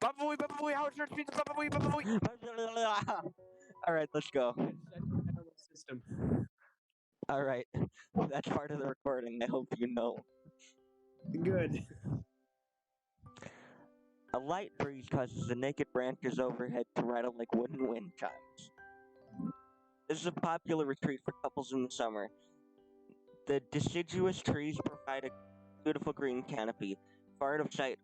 Baba Booey, Baba Booey, Howard Stern speaks Baba Booey, Baba Booey. Alright, let's go. System. Alright, that's part of the recording, I hope you know. Good. A light breeze causes the naked branches overhead to rattle like wooden wind chimes. This is a popular retreat for couples in the summer. The deciduous trees provide a beautiful green canopy, far out of sight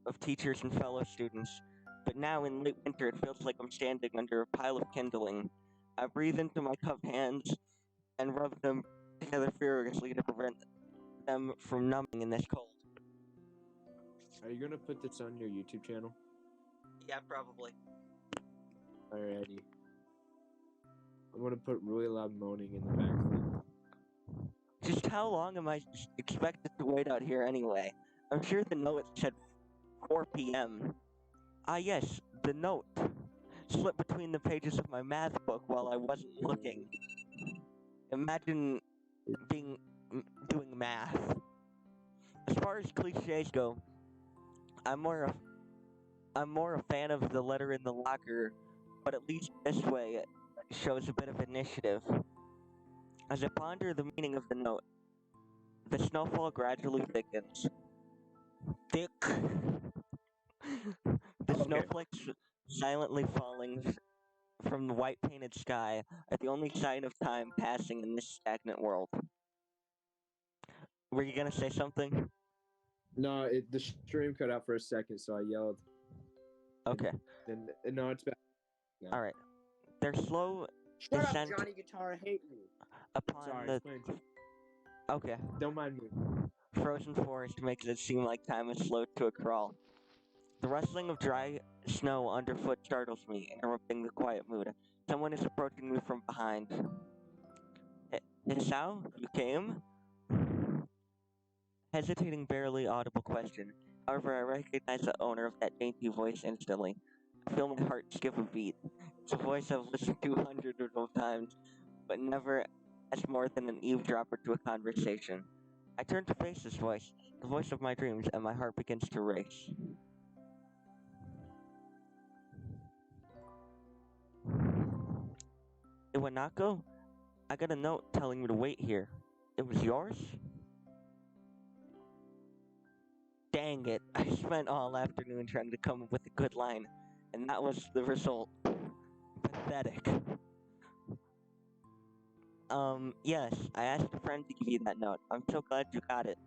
of teachers and fellow students. But now in late winter, it feels like I'm standing under a pile of kindling. I breathe into my cupped hands and rub them together furiously to prevent them from numbing in this cold. Are you gonna put this on your YouTube channel? Yeah, probably. Alrighty. I'm gonna put really loud moaning in the background. Just how long am I expected to wait out here anyway? I'm sure the note said 4 p.m. Ah yes, the note slipped between the pages of my math book while I wasn't looking. Imagine doing math. As far as cliches go, I'm more a fan of the letter in the locker, but at least this way it shows a bit of initiative. As I ponder the meaning of the note, the snowfall gradually thickens. Thick. The snowflakes silently falling from the white painted sky are the only sign of time passing in this stagnant world. Were you gonna say something? No, the stream cut out for a second, so I yelled. Okay. And no, it's back. No. Alright. Their slow Shut descent up, Johnny Guitar. I hate you. upon Sorry, the... it's playing too. Okay. Don't mind me. Frozen forest makes it seem like time is slowed to a crawl. The rustling of dry snow underfoot startles me, interrupting the quiet mood. Someone is approaching me from behind. Hisao, you came? Hesitating, barely audible question. However, I recognize the owner of that dainty voice instantly. I feel my heart skip a beat. It's a voice I've listened to hundreds of times, but never as more than an eavesdropper to a conversation. I turn to face this voice, the voice of my dreams, and my heart begins to race. Iwanako? I got a note telling me to wait here. It was yours? Dang it, I spent all afternoon trying to come up with a good line, and that was the result. Pathetic. Yes, I asked a friend to give you that note. I'm so glad you got it.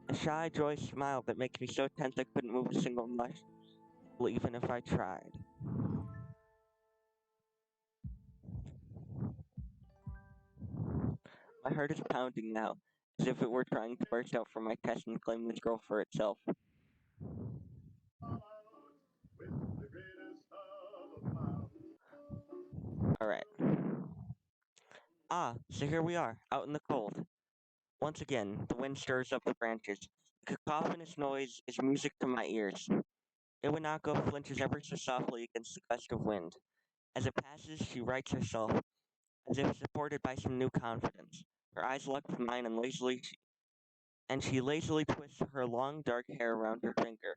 A shy, joyous smile that makes me so tense I couldn't move a single muscle, even if I tried. My heart is pounding now, as if it were trying to burst out from my chest and claim this girl for itself. Alright. Ah, so here we are, out in the cold. Once again, the wind stirs up the branches. The cacophonous noise is music to my ears. Iwanako flinches ever so softly against the gust of wind. As it passes, she rights herself, as if supported by some new confidence. Her eyes lock with mine and she lazily twists her long dark hair around her finger.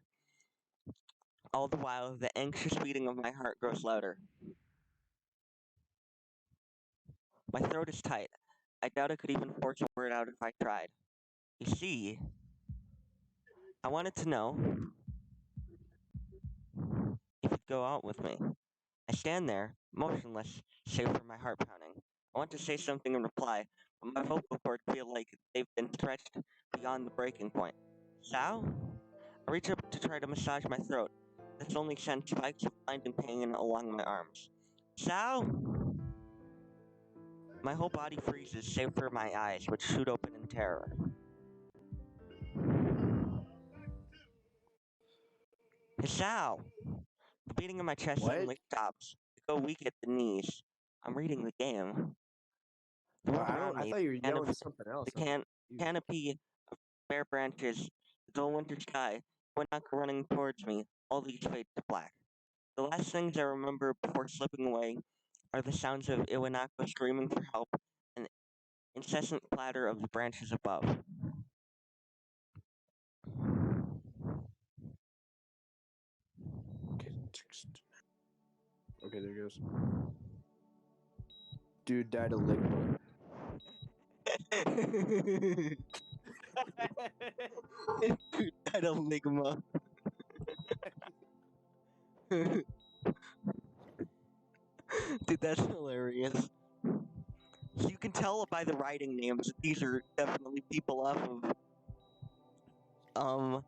All the while, the anxious beating of my heart grows louder. My throat is tight. I doubt I could even force a word out if I tried. You see, I wanted to know if you'd go out with me. I stand there, motionless, save for my heart pounding. I want to say something in reply, but my vocal cords feel like they've been stretched beyond the breaking point. Sal? I reach up to try to massage my throat. This only sends spikes of blinding pain along my arms. Sal? My whole body freezes, save for my eyes, which shoot open in terror. Sal! The beating in my chest suddenly stops. I go weak at the knees. I'm reading the game. The world around I me, thought you were yelling something else. the canopy of bare branches, the dull winter sky, Winnock running towards me, all these fade to black. The last things I remember before slipping away are the sounds of Iwanako screaming for help and the incessant clatter of the branches above. Okay, there goes. Dude died of ligma. Dude died of ligma. Dude, that's hilarious. So you can tell by the writing names that these are definitely people off of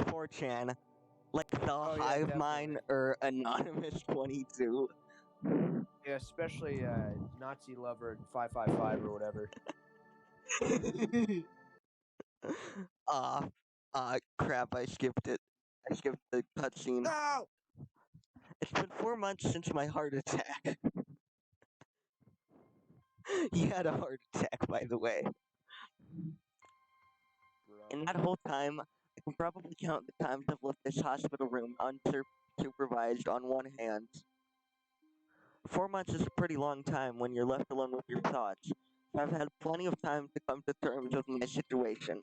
4chan, like the Oh yeah, Hive Mind definitely. or Anonymous 22. Yeah, especially Nazi lover 555 or whatever. Crap, I skipped it. I skipped the cutscene. No! It's been 4 months since my heart attack. He had a heart attack, by the way. In that whole time, I can probably count the times I've left this hospital room unsupervised on one hand. 4 months is a pretty long time when you're left alone with your thoughts. So I've had plenty of time to come to terms with my situation.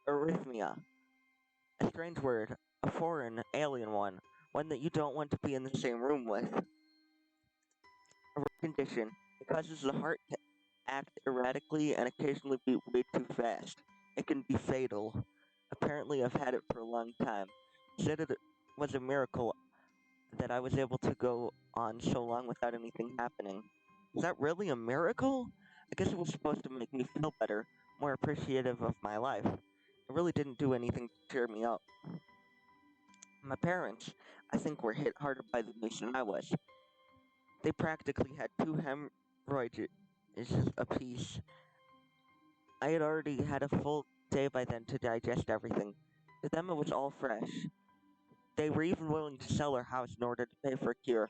Arrhythmia. A strange word, a foreign, alien one that you don't want to be in the same room with. A rare condition. It causes the heart to act erratically and occasionally beat way too fast. It can be fatal. Apparently, I've had it for a long time. Said it was a miracle that I was able to go on so long without anything happening. Is that really a miracle? I guess it was supposed to make me feel better, more appreciative of my life. It really didn't do anything to cheer me up. My parents, I think, were hit harder by the news than I was. They practically had two hemorrhoids apiece. I had already had a full day by then to digest everything. To them, it was all fresh. They were even willing to sell our house in order to pay for a cure.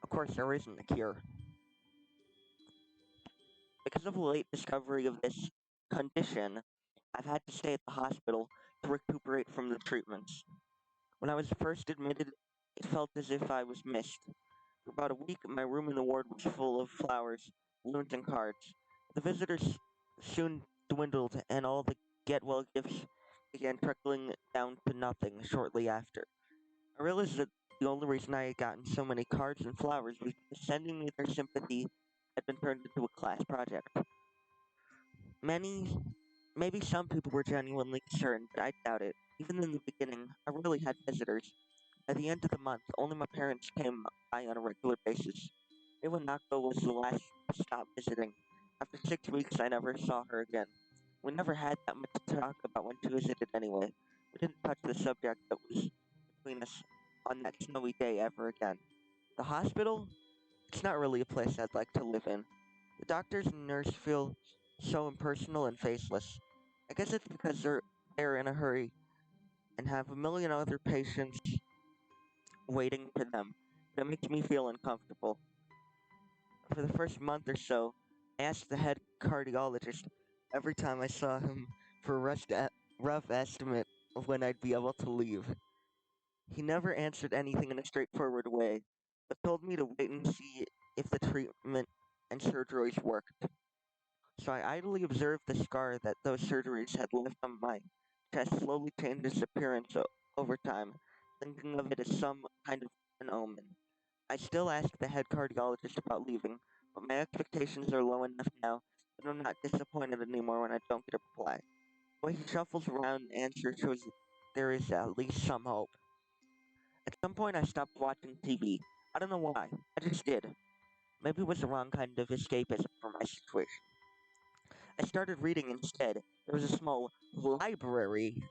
Of course, there isn't a cure. Because of the late discovery of this condition, I've had to stay at the hospital to recuperate from the treatments. When I was first admitted, it felt as if I was missed. For about a week, my room in the ward was full of flowers, balloons, and cards. The visitors soon dwindled, and all the get well gifts began trickling down to nothing shortly after. I realized that the only reason I had gotten so many cards and flowers was because sending me their sympathy had been turned into a class project. Many, maybe some people were genuinely concerned, but I doubt it. Even in the beginning, I really had visitors. By the end of the month, only my parents came by on a regular basis. Iwanako was the last to stop visiting. After 6 weeks, I never saw her again. We never had that much to talk about when she visited anyway. We didn't touch the subject that was between us on that snowy day ever again. The hospital? It's not really a place I'd like to live in. The doctors and nurse feel so impersonal and faceless. I guess it's because they're in a hurry and have a million other patients waiting for them. That makes me feel uncomfortable. For the first month or so, I asked the head cardiologist every time I saw him for a rough estimate of when I'd be able to leave. He never answered anything in a straightforward way, but told me to wait and see if the treatment and surgeries worked. So I idly observed the scar that those surgeries had left on my chest slowly change its appearance over time, thinking of it as some kind of an omen. I still ask the head cardiologist about leaving, but my expectations are low enough now that I'm not disappointed anymore when I don't get a reply. The way he shuffles around and answers shows that there is at least some hope. At some point, I stopped watching TV. I don't know why. I just did. Maybe it was the wrong kind of escapism for my situation. I started reading instead. There was a small library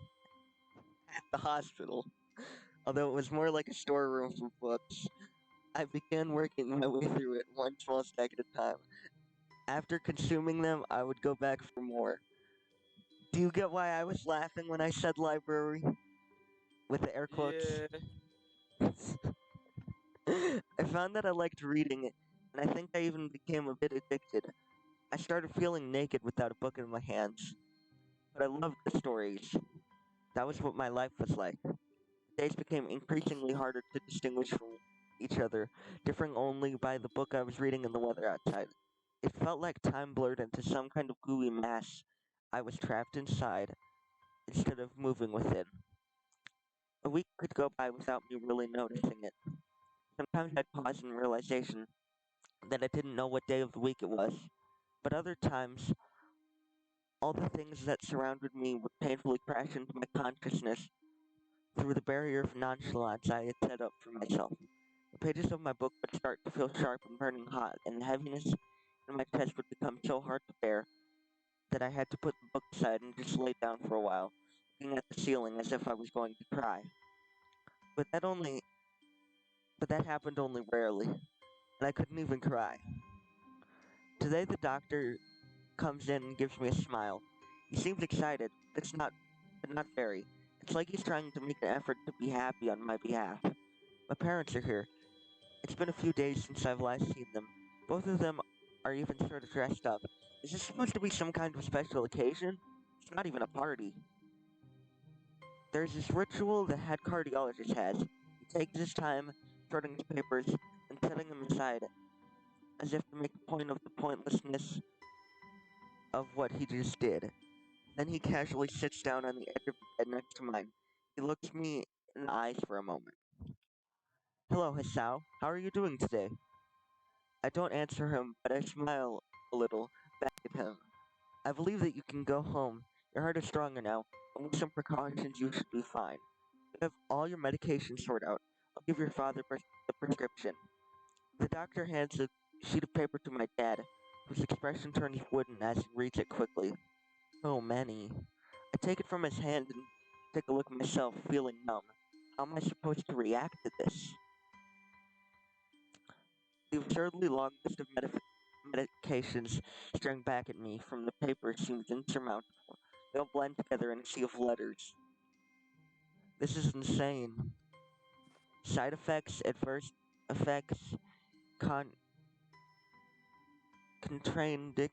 at the hospital, although it was more like a storeroom for books. I began working my way through it one small stack at a time. After consuming them, I would go back for more. Do you get why I was laughing when I said library? With the air quotes? Yeah. I found that I liked reading it, and I think I even became a bit addicted. I started feeling naked without a book in my hands. But I loved the stories. That was what my life was like. Days became increasingly harder to distinguish from each other, differing only by the book I was reading and the weather outside. It felt like time blurred into some kind of gooey mass. I was trapped inside instead of moving within. A week could go by without me really noticing it. Sometimes I'd pause in realization that I didn't know what day of the week it was, but other times, all the things that surrounded me would painfully crash into my consciousness through the barrier of nonchalance I had set up for myself. The pages of my book would start to feel sharp and burning hot, and the heaviness in my chest would become so hard to bear that I had to put the book aside and just lay down for a while, looking at the ceiling as if I was going to cry. But that only but that happened only rarely, and I couldn't even cry. Today the doctor comes in and gives me a smile. He seems excited, but not very. It's like he's trying to make an effort to be happy on my behalf. My parents are here. It's been a few days since I've last seen them. Both of them are even sort of dressed up. Is this supposed to be some kind of special occasion? It's not even a party. There's this ritual the head cardiologist has. He takes his time sorting his papers and setting them aside as if to make a point of the pointlessness of what he just did. Then he casually sits down on the edge of the bed next to mine. He looks me in the eyes for a moment. Hello, Hisao. How are you doing today? I don't answer him, but I smile a little back at him. I believe that you can go home. Your heart is stronger now, and with some precautions, you should be fine. You have all your medications sorted out. I'll give your father the prescription. The doctor hands a sheet of paper to my dad, whose expression turns wooden as he reads it quickly. So many. I take it from his hand and take a look myself, feeling numb. How am I supposed to react to this? The absurdly long list of medications staring back at me from the paper seems insurmountable. They all blend together in a sea of letters. This is insane. Side effects, adverse effects, con- contraindic-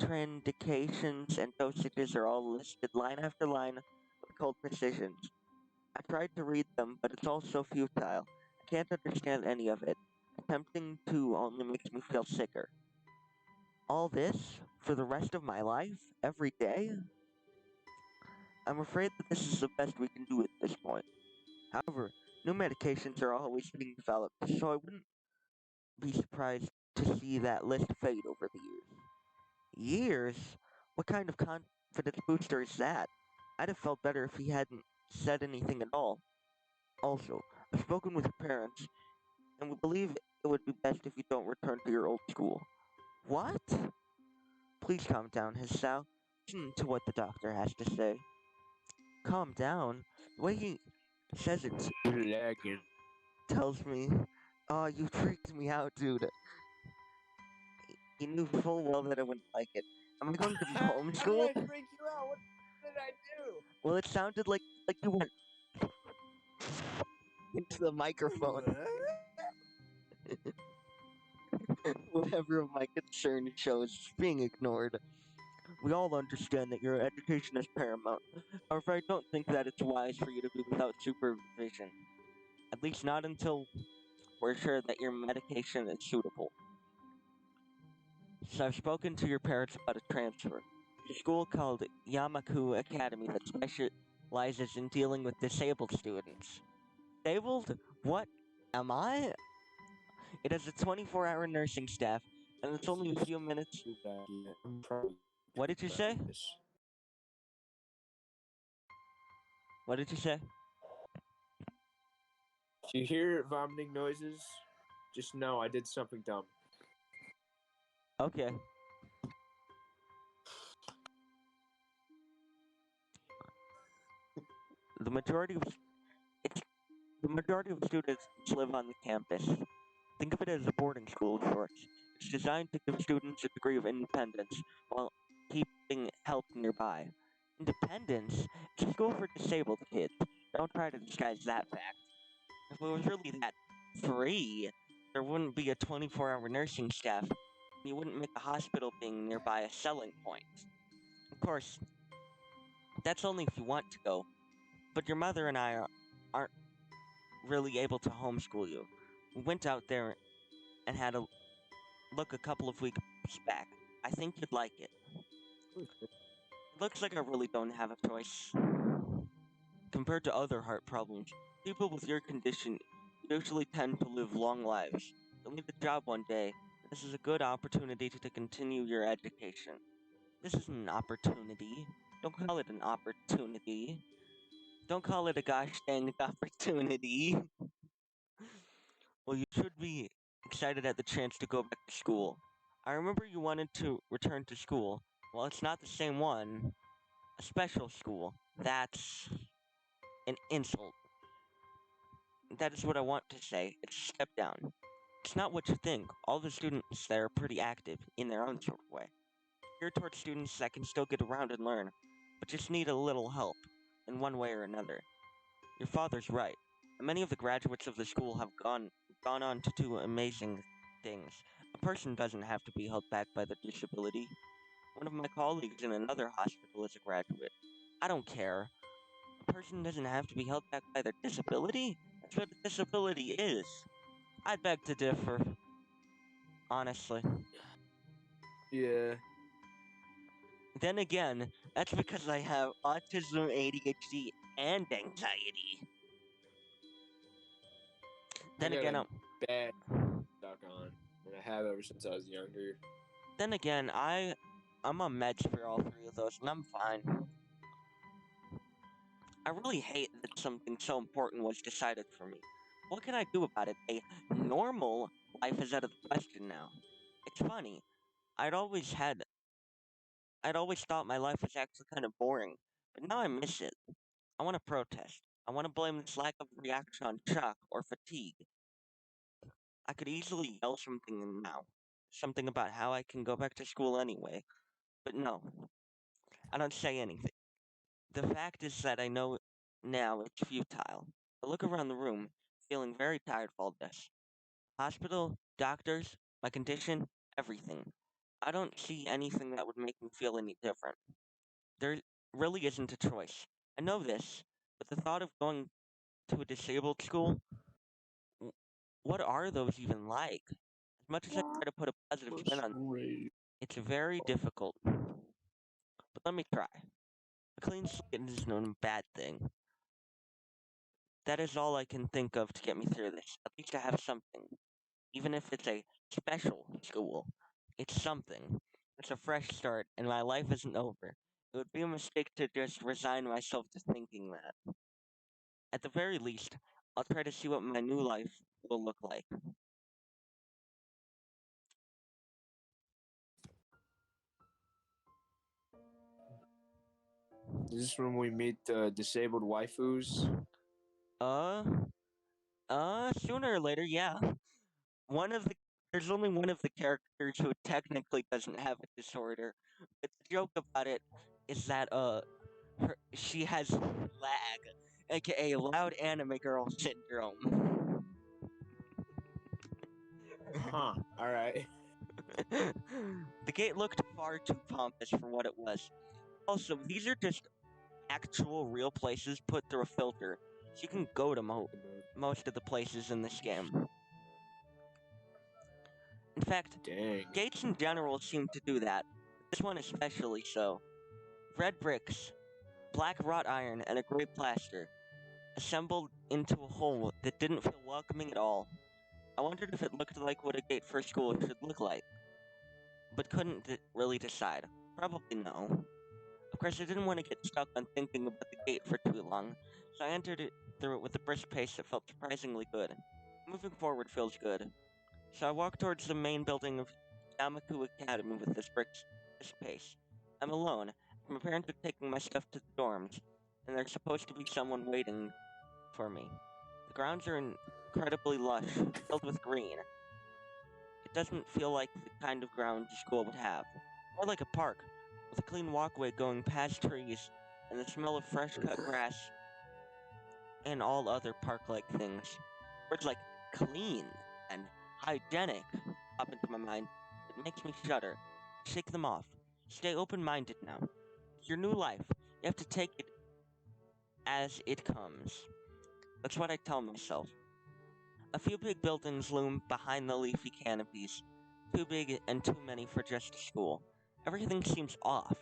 contraindications, and dosages are all listed line after line with cold precision. I tried to read them, but it's all so futile. I can't understand any of it. Attempting to only makes me feel sicker. All this for the rest of my life? Every day? I'm afraid that this is the best we can do at this point. However, new medications are always being developed, so I wouldn't be surprised to see that list fade over the years. Years? What kind of confidence booster is that? I'd have felt better if he hadn't said anything at all. Also, I've spoken with your parents, and we believe it would be best if you don't return to your old school. What? Please calm down, Hisao. Listen to what the doctor has to say. Calm down? The way he says it You're lagging. tells me, oh, you freaked me out, dude. He knew full well that I wouldn't like it. Am I going to be How did I homeschooled? freak you out? What did I do? Well, it sounded like you went into the microphone. Whatever of my concern shows is being ignored. We all understand that your education is paramount. However, I don't think that it's wise for you to be without supervision. At least not until we're sure that your medication is suitable. So I've spoken to your parents about a transfer. To a school called Yamaku Academy that specializes in dealing with disabled students. Disabled? What am I? It has a 24-hour nursing staff, and it's This only a is few minutes. too bad. Yeah, I'm probably What did you about say? this. What did you say? If you hear vomiting noises, just know I did something dumb. Okay. The majority of it's the majority of students live on the campus. Think of it as a boarding school of sorts. It's designed to give students a degree of independence while keeping help nearby. Independence? It's a school for disabled kids. Don't try to disguise that fact. If it was really that free, there wouldn't be a 24-hour nursing staff, and you wouldn't make a hospital being nearby a selling point. Of course, that's only if you want to go, but your mother and aren't really able to homeschool you. We went out there and had a look a couple of weeks back. I think you'd like it. Looks like I really don't have a choice. Compared to other heart problems, people with your condition usually tend to live long lives. You'll need a job one day. This is a good opportunity to continue your education. This is an opportunity. Don't call it an opportunity. Don't call it a gosh dang opportunity. Well, you should be excited at the chance to go back to school. I remember you wanted to return to school. Well, it's not the same one. A special school. That's an insult. That is what I want to say. It's a step down. It's not what you think. All the students there are pretty active in their own sort of way. Geared towards students that can still get around and learn, but just need a little help in one way or another. Your father's right. Many of the graduates of the school have gone on to do amazing things. A person doesn't have to be held back by their disability. One of my colleagues in another hospital is a graduate. I don't care. A person doesn't have to be held back by their disability? That's what a disability is. I beg to differ, honestly. Yeah. Then again, that's because I have autism, ADHD, and anxiety. I Then got again, a bad stuck on, and I have ever since I was younger. I'm on meds for all three of those, and I'm fine. I really hate that something so important was decided for me. What can I do about it? A normal life is out of the question now. It's funny. I'd always had I'd always thought my life was actually kind of boring, but now I miss it. I want to protest. I want to blame this lack of reaction on shock or fatigue. I could easily yell something now. Something about how I can go back to school anyway. But no, I don't say anything. The fact is that I know now it's futile. I look around the room, feeling very tired of all this. Hospital, doctors, my condition, everything. I don't see anything that would make me feel any different. There really isn't a choice. I know this, but the thought of going to a disabled school, w- what are those even like? As much as I try to put a positive spin on Frustrated. it's very difficult. But let me try. A clean slate is no bad thing. That is all I can think of to get me through this. At least I have something. Even if it's a special school, it's something. It's a fresh start, and my life isn't over. It would be a mistake to just resign myself to thinking that. At the very least, I'll try to see what my new life will look like. Is this when we meet the disabled waifus? Uh, sooner or later, yeah. One of the There's only one of the characters who technically doesn't have a disorder, but the joke about it is that she has lag, aka loud anime girl syndrome. Huh. All right. The gate looked far too pompous for what it was. Also, these are just actual real places put through a filter, so you can go to most of the places in this game. In fact, Dang. gates in general seem to do that. This one especially so. Red bricks, black wrought iron, and a gray plaster, assembled into a whole that didn't feel welcoming at all. I wondered if it looked like what a gate for a school should look like, but couldn't really decide. Probably no. Of course, I didn't want to get stuck on thinking about the gate for too long, so I entered it through it with a brisk pace that felt surprisingly good. Moving forward feels good. So I walked towards the main building of Yamaku Academy with this pace. I'm alone. My parents are taking my stuff to the dorms, and there's supposed to be someone waiting for me. The grounds are incredibly lush, filled with green. It doesn't feel like the kind of grounds a school would have. More like a park, with a clean walkway going past trees, and the smell of fresh cut grass and all other park-like things. Words like clean and hygienic pop into my mind. It makes me shudder. Shake them off. Stay open-minded now. It's your new life. You have to take it as it comes. That's what I tell myself. A few big buildings loom behind the leafy canopies. Too big and too many for just a school. Everything seems off.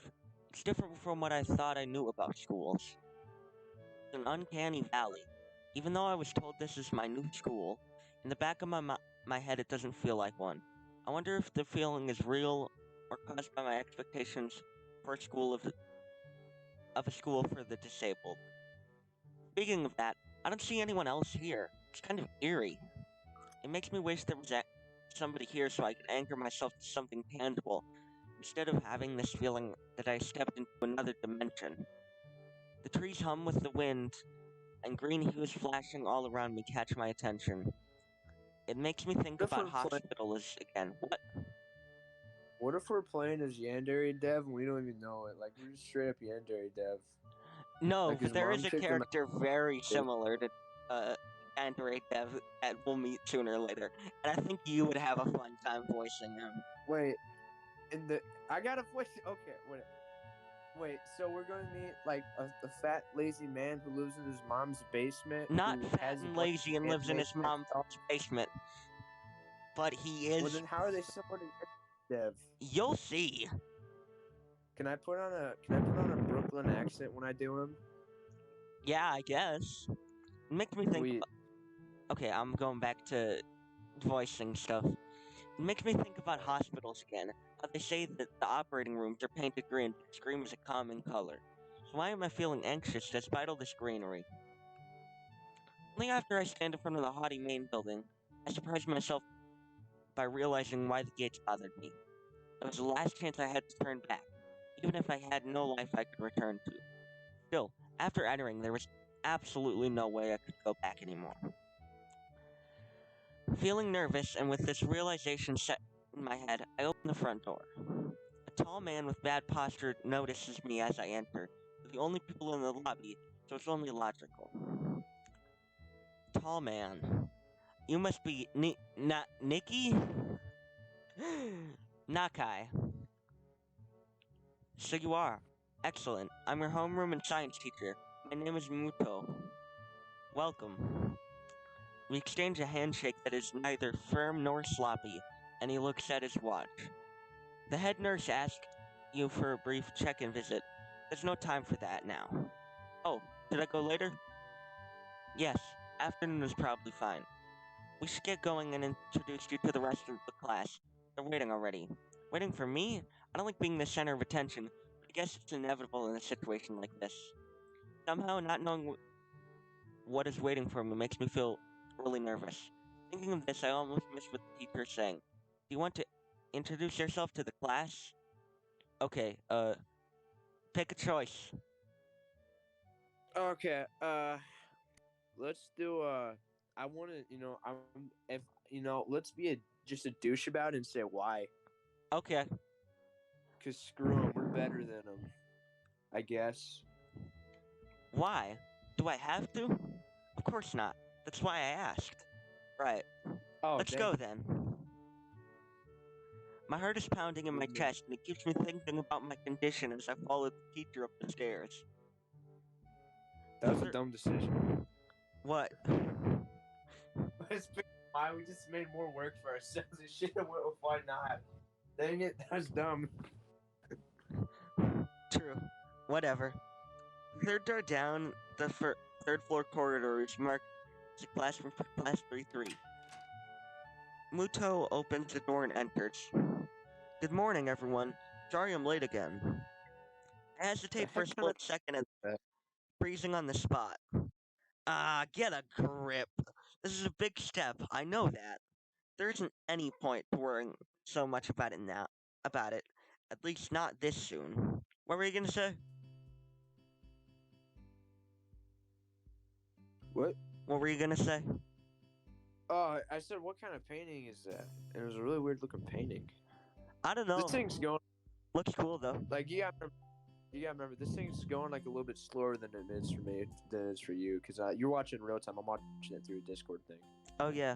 It's different from what I thought I knew about schools. It's an uncanny valley. Even though I was told this is my new school, in the back of my head it doesn't feel like one. I wonder if the feeling is real or caused by my expectations for a school for the disabled. Speaking of that, I don't see anyone else here. It's kind of eerie. It makes me wish there was somebody here so I could anchor myself to something tangible instead of having this feeling that I stepped into another dimension. The trees hum with the wind, and green hues flashing all around me catch my attention. It makes me think What if about we're playing? hospitals again. What? What if we're playing as Yandere Dev and we don't even know it? Like we're just straight up Yandere Dev. No, Like but his there mom is a kicked him character very out. similar to Android Dev that we'll meet sooner or later, and I think you would have a fun time voicing him. Wait, I got a voice. Okay, wait. So we're gonna meet like a fat lazy man who lives in his mom's basement. Not who fat has a and bunch lazy of and lives in his animation mom's stuff. basement, but he Well, is. then how are they similar to Dev? You'll see. Can I put on a Brooklyn accent when I do him? Yeah, I guess. It makes me think. Sweet. Okay, I'm going back to voicing stuff. It makes me think about hospitals again. How they say that the operating rooms are painted green, because green is a common color. So why am I feeling anxious despite all this greenery? Only after I stand in front of the haughty main building, I surprise myself by realizing why the gates bothered me. It was the last chance I had to turn back, even if I had no life I could return to. Still, after entering, there was absolutely no way I could go back anymore. Feeling nervous and with this realization set in my head, I open the front door. A tall man with bad posture notices me as I enter. We're the only people in the lobby, so it's only logical. Tall man. You must be Nikki? Nakai. So you are. Excellent. I'm your homeroom and science teacher. My name is Muto. Welcome. We exchange a handshake that is neither firm nor sloppy, and he looks at his watch. The head nurse asks you for a brief check-in visit. There's no time for that now. Oh, did I go later? Yes, afternoon is probably fine. We should get going and introduce you to the rest of the class. They're waiting already. Waiting for me? I don't like being the center of attention, but I guess it's inevitable in a situation like this. Somehow, not knowing what is waiting for me makes me feel really nervous. Thinking of this, I almost missed what the teacher is saying. Do you want to introduce yourself to the class? Okay, pick a choice. Okay. Let's do. I want to. I'm. If let's be just a douche about it and say why. Okay. Cause screw them. We're better than them. I guess. Why? Do I have to? Of course not. That's why I asked. Right. Oh, Let's go then. My heart is pounding in my chest, and it keeps me thinking about my condition as I follow the teacher up the stairs. That was a dumb decision. What? Why we just made more work for ourselves and shit. Why not? Dang it, that was dumb. True. Whatever. The third door down the third floor corridor is marked as a classroom for class 3-3. Muto opens the door and enters. Good morning, everyone. Sorry I'm late again. I hesitate for a split second and freezing on the spot. Get a grip. This is a big step, I know that. There isn't any point to worrying so much about it now. At least not this soon. What were you gonna say? What? What were you gonna say? Oh, I said, what kind of painting is that? And it was a really weird looking painting. I don't know. This thing's going. Looks cool though. Like you gotta remember, this thing's going like a little bit slower than it is for me, than it is for you, because you're watching in real time. I'm watching it through a Discord thing. Oh yeah.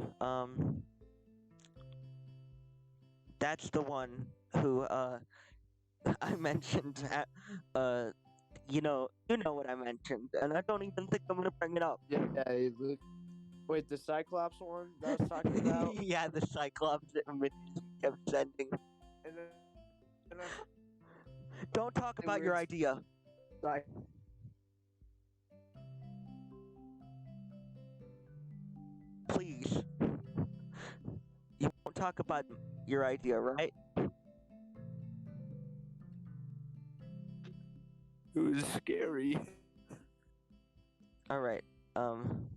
That's the one who I mentioned. You know what I mentioned, and I don't even think I'm gonna bring it up. Yeah. Wait, the Cyclops one that I was talking about? Yeah, the Cyclops image kept sending. And then Don't talk They about were your idea. like, Please. You won't talk about your idea, right? it was scary. All right. Um.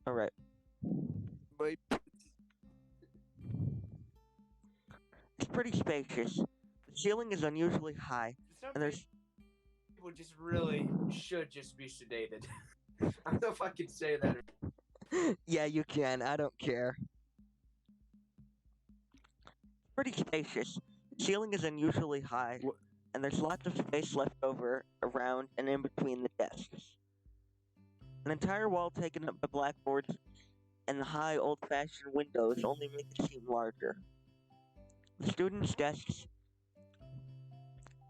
All right. My It's pretty spacious. The ceiling is unusually high, some and there's people just really should just be sedated. I don't know if I can say that. yeah, you can. I don't care. Pretty spacious. The ceiling is unusually high, What? and there's lots of space left over around and in between the desks. An entire wall taken up by blackboards and the high old-fashioned windows only make it seem larger. The students' desks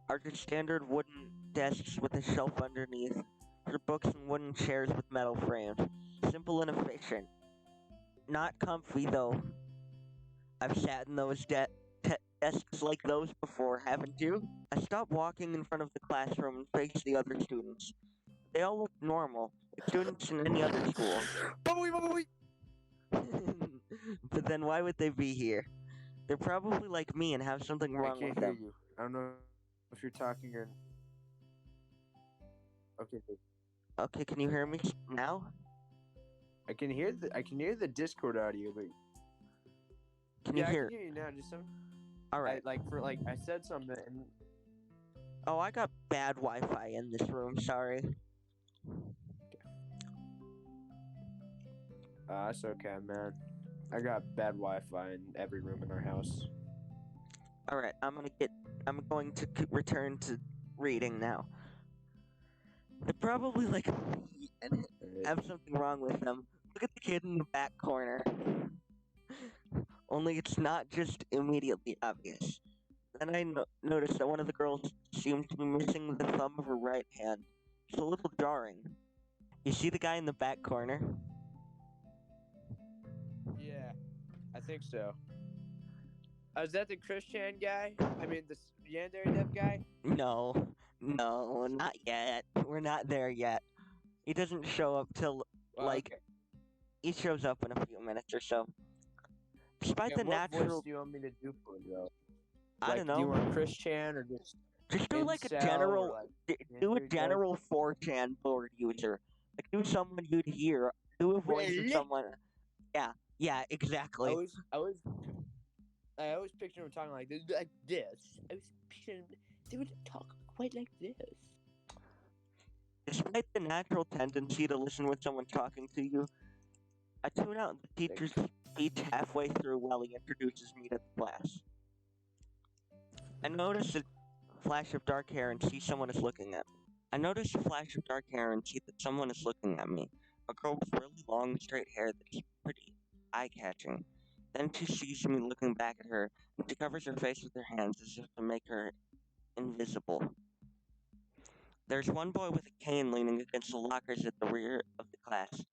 are just standard wooden desks with a shelf underneath, for books and wooden chairs with metal frames. Simple and efficient. Not comfy though. I've sat in those desks like those before, haven't you? I stopped walking in front of the classroom and faced the other students. They all looked normal, like students in any other school. Bubbly. But then why would they be here? They're probably like me and have something I wrong can't with hear them. you. I don't know if you're talking or. Okay. Okay, can you hear me now? I can hear the Discord audio, but Can you yeah, I hear? can hear you now. Just some. All right. I said something and Oh, I got bad Wi-Fi in this room. Sorry. it's okay, man. I got bad Wi-Fi in every room in our house. All right, I'm going to return to reading now. They're probably like me and have something wrong with them. Look at the kid in the back corner. Only it's not just immediately obvious. Then I noticed that one of the girls seemed to be missing the thumb of her right hand. It's a little jarring. You see the guy in the back corner? Yeah, I think so. Is that the Christian guy? I mean, the Yandere Dev guy? No, no, not yet. We're not there yet. He doesn't show up till, Well, like, okay. he shows up in a few minutes or so. Despite the What voice natural, do you want me to do for you, though? I don't Do you want know, Christian or just do like a incel or general, do a Yandere Dev? general 4chan board user. Like, do someone you'd hear, do a voice of someone. Yeah, I exactly. always, I always, I always picture him talking like this. I was picturing they would talk quite like this. Despite the natural tendency to listen when someone's talking to you, I tune out the teacher's speech halfway through while he introduces me to the class. I notice a flash of dark hair and see someone is looking at me. I notice a flash of dark hair and see that someone is looking at me. A girl with really long, straight hair that's pretty eye-catching. Then she sees me looking back at her, and she covers her face with her hands as if to make her invisible. There's one boy with a cane leaning against the lockers at the rear of the class.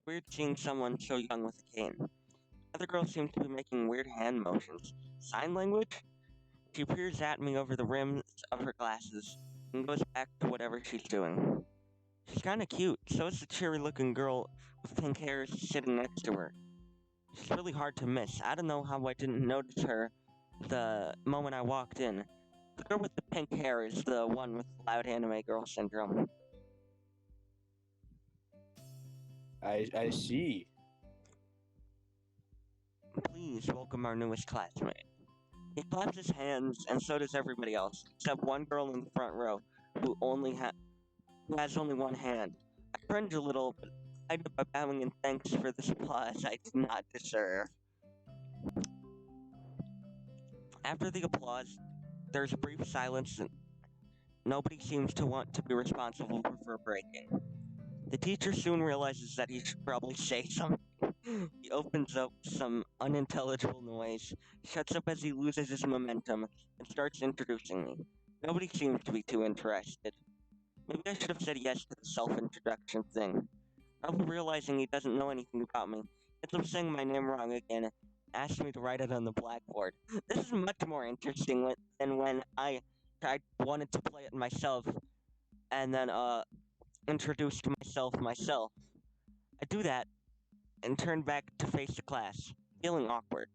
Weird seeing someone so young with a cane. Other girl seems to be making weird hand motions. Sign language? She peers at me over the rims of her glasses and goes back to whatever she's doing. She's kinda cute, so is the cheery looking girl with pink hair sitting next to her. She's really hard to miss. I don't know how I didn't notice her the moment I walked in. The girl with the pink hair is the one with loud anime girl syndrome. I see. Please welcome our newest classmate. He claps his hands, and so does everybody else, except one girl in the front row who has only one hand. I cringe a little, but I end up by bowing in thanks for this applause I did not deserve. After the applause, there's a brief silence, and nobody seems to want to be responsible for breaking. The teacher soon realizes that he should probably say something. He opens up some unintelligible noise, shuts up as he loses his momentum, and starts introducing me. Nobody seems to be too interested. Maybe I should have said yes to the self-introduction thing. Probably realizing he doesn't know anything about me, ends up saying my name wrong again, asked me to write it on the blackboard. This is much more interesting than when I wanted to play it myself and then introduced myself. I do that and turn back to face the class, feeling awkward.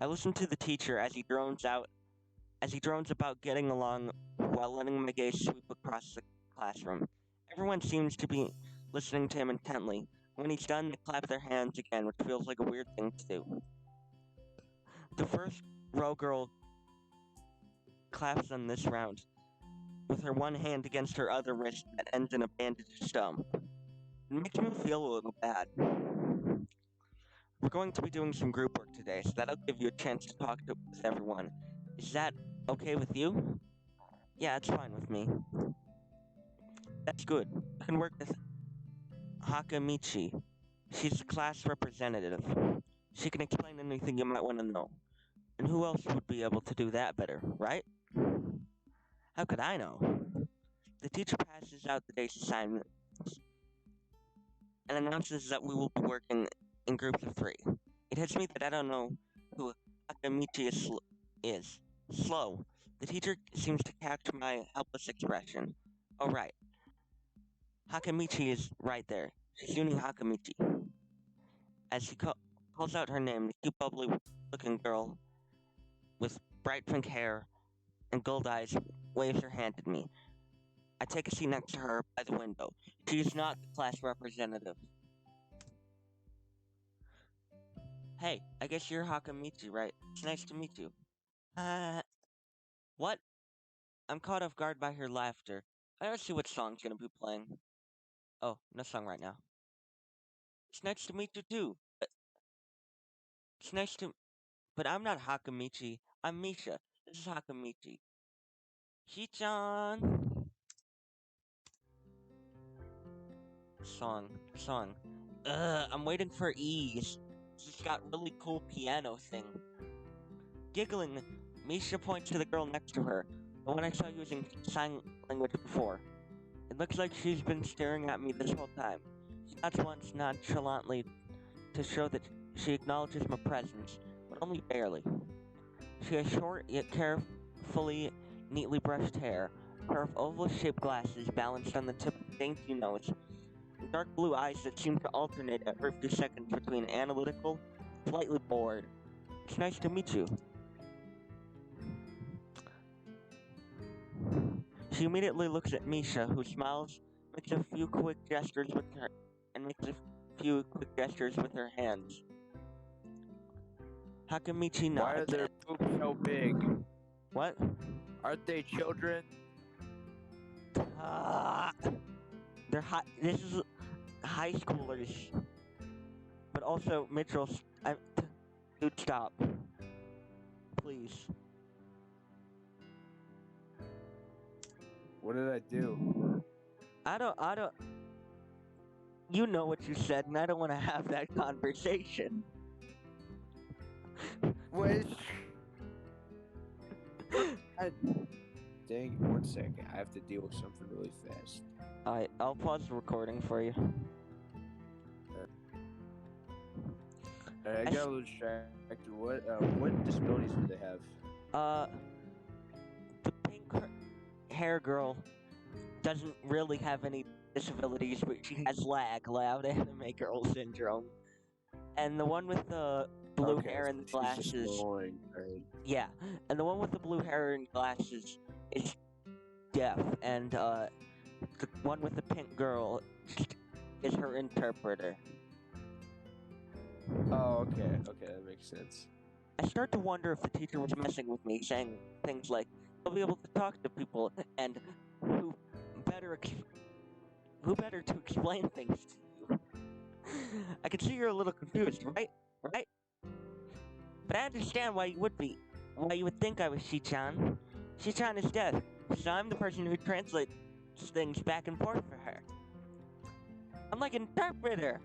I listen to the teacher as he drones about getting along while letting my gaze sweep across the classroom. Everyone seems to be listening to him intently. When he's done, they clap their hands again, which feels like a weird thing to do. The first row girl claps on this round, with her one hand against her other wrist that ends in a bandaged stump. It makes me feel a little bad. We're going to be doing some group work today, so that'll give you a chance to with everyone. Is that okay with you? Yeah, it's fine with me. That's good. You can work with Hakamichi. She's the class representative. She can explain anything you might want to know. And who else would be able to do that better, right? How could I know? The teacher passes out the day's assignment and announces that we will be working in groups of 3. It hits me that I don't know who Hakamichi is. Slow. The teacher seems to catch my helpless expression. Oh, right. Hakamichi is right there. She's Yuni Hakamichi. As she calls out her name, the cute, bubbly-looking girl with bright pink hair and gold eyes waves her hand at me. I take a seat next to her by the window. She is not the class representative. Hey, I guess you're Hakamichi, right? It's nice to meet you. What? I'm caught off guard by her laughter. I don't see what song's gonna be playing. Oh, no song right now. It's nice to meet you too. It's nice to... But I'm not Hakamichi. I'm Misha. This is Hakamichi. Shi-chan! Song. I'm waiting for ease. It's got really cool piano thing. Giggling, Misha points to the girl next to her, the one I saw using sign language before. It looks like she's been staring at me this whole time. She nods once nonchalantly to show that she acknowledges my presence, but only barely. She has short yet carefully, neatly brushed hair, a pair of oval-shaped glasses balanced on the tip of a dainty nose, and dark blue eyes that seem to alternate every few seconds between analytical and slightly bored. It's nice to meet you. She immediately looks at Misha, who smiles, makes a few quick gestures with her hands. Hakamichi nods. Why are their boobs so big? What? Aren't they children? They're this is high schoolers. But also, Mitchell, dude, stop. Please. What did I do? I don't... You know what you said, and I don't want to have that conversation. Wait. Dang it, 1 second. I have to deal with something really fast. Alright, I'll pause the recording for you. Alright, I got a little distracted. What disabilities do they have? The pink hair girl doesn't really have any disabilities, but she has loud anime girl syndrome. And the one with the blue hair and glasses. Annoying, right? Yeah, and the one with the blue hair and glasses is deaf, and the one with the pink girl is her interpreter. Oh, okay, that makes sense. I start to wonder if the teacher was messing with me, saying things like, "You'll be able to talk to people," and who better to explain things to you? I can see you're a little confused, right? Right? But I understand why you would think I was Shi-chan. Shi-chan is deaf, so I'm the person who translates things back and forth for her. I'm like an interpreter.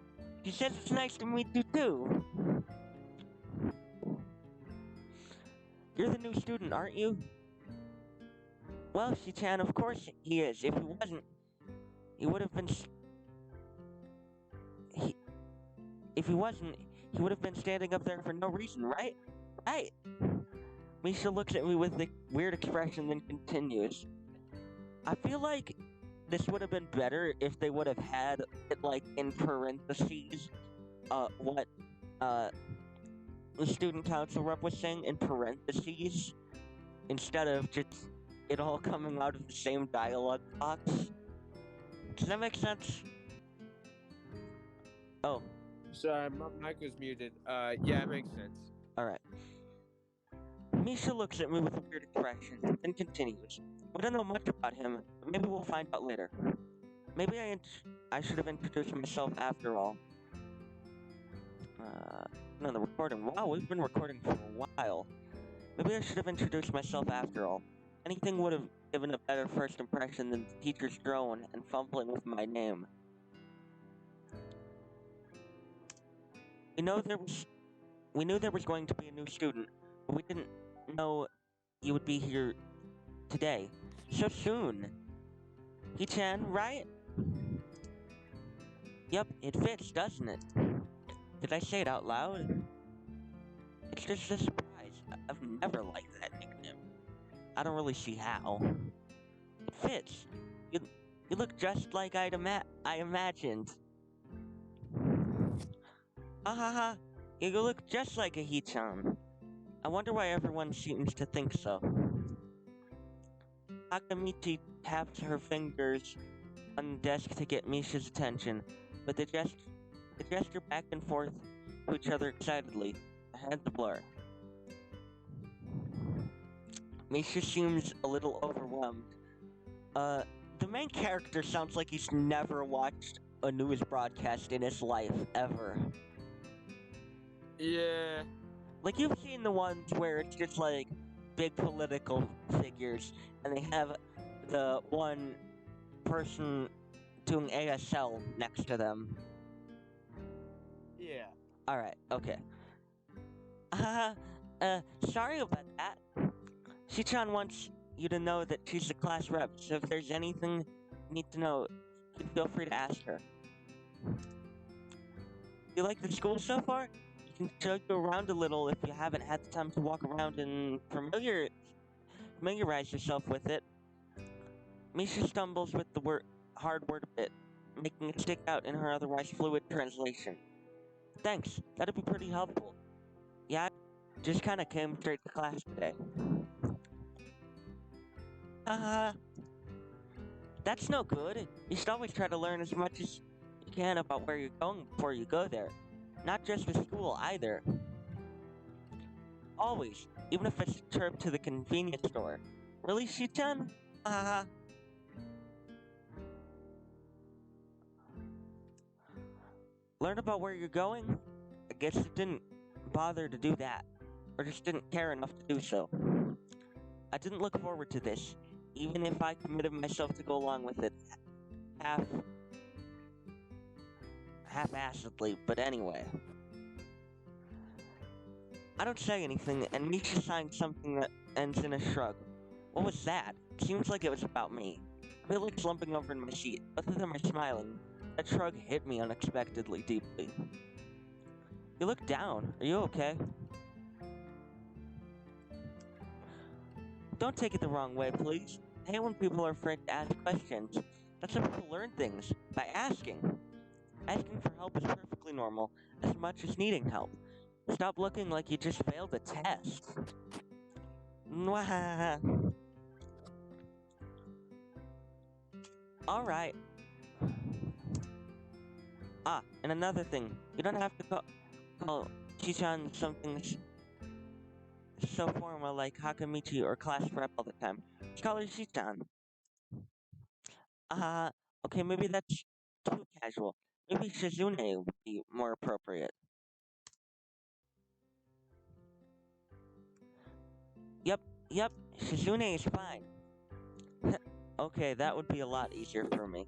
She says it's nice to meet you too. You're the new student, aren't you? Well, Shi-chan, of course he is. If he wasn't, he would have been... If he wasn't, he would have been standing up there for no reason, right? Right. Misha looks at me with a weird expression, then continues. I feel like this would have been better if they would have had it, like, in parentheses, what, the student council rep was saying in parentheses, instead of just it all coming out of the same dialogue box. Does that make sense? Oh, Sorry, my mic was muted. Yeah, it makes sense. alright. Misha looks at me with a weird expression, then continues. We don't know much about him, but maybe we'll find out later. Maybe I should have introduced myself after all. No, the recording. Wow, we've been recording for a while. Maybe I should have introduced myself after all. Anything would have given a better first impression than the teacher's drone and fumbling with my name. We knew there was going to be a new student, but we didn't know you would be here today. So soon. He-chan, right? Yep, it fits, doesn't it? Did I say it out loud? It's just a surprise. I've never liked that nickname. I don't really see how. It fits. You look just like I imagined. Ha ha ha. You look just like a He-chan. I wonder why everyone seems to think so. Akamichi taps her fingers on the desk to get Misha's attention, but they gesture back and forth to each other excitedly. Heads blur. Misha seems a little overwhelmed. The main character sounds like he's never watched a news broadcast in his life, ever. Yeah. Like, you've seen the ones where it's just, like, big political figures, and they have the one person doing ASL next to them. Yeah. Alright, okay. Sorry about that. Shi-chan wants you to know that she's the class rep, so if there's anything you need to know, feel free to ask her. You like the school so far? You can show you around a little if you haven't had the time to walk around and familiarize yourself with it. Misha stumbles with the hard word a bit, making it stick out in her otherwise fluid translation. Thanks, that'd be pretty helpful. Yeah, I just kinda came straight to class today. Haha. That's no good. You should always try to learn as much as you can about where you're going before you go there. Not just the school, either. Always, even if it's a trip to the convenience store. Really, Shi-chan? Haha. Learn about where you're going? I guess you didn't bother to do that, or just didn't care enough to do so. I didn't look forward to this, even if I committed myself to go along with it half-assedly, but anyway. I don't say anything, and Misha signs something that ends in a shrug. What was that? It seems like it was about me. I feel like slumping over in my seat. Both of them are smiling. That shrug hit me unexpectedly deeply. You look down. Are you okay? Don't take it the wrong way, please. I hate when people are afraid to ask questions. That's how people learn things, by asking. Asking for help is perfectly normal, as much as needing help. Stop looking like you just failed a test. Mwah. Alright. Ah, and another thing. You don't have to call Shi-chan something so formal like Hakamichi or class rep all the time. Just call her Shi-chan. Okay, maybe that's too casual. Maybe Shizune would be more appropriate. Yep, Shizune is fine. Okay, that would be a lot easier for me.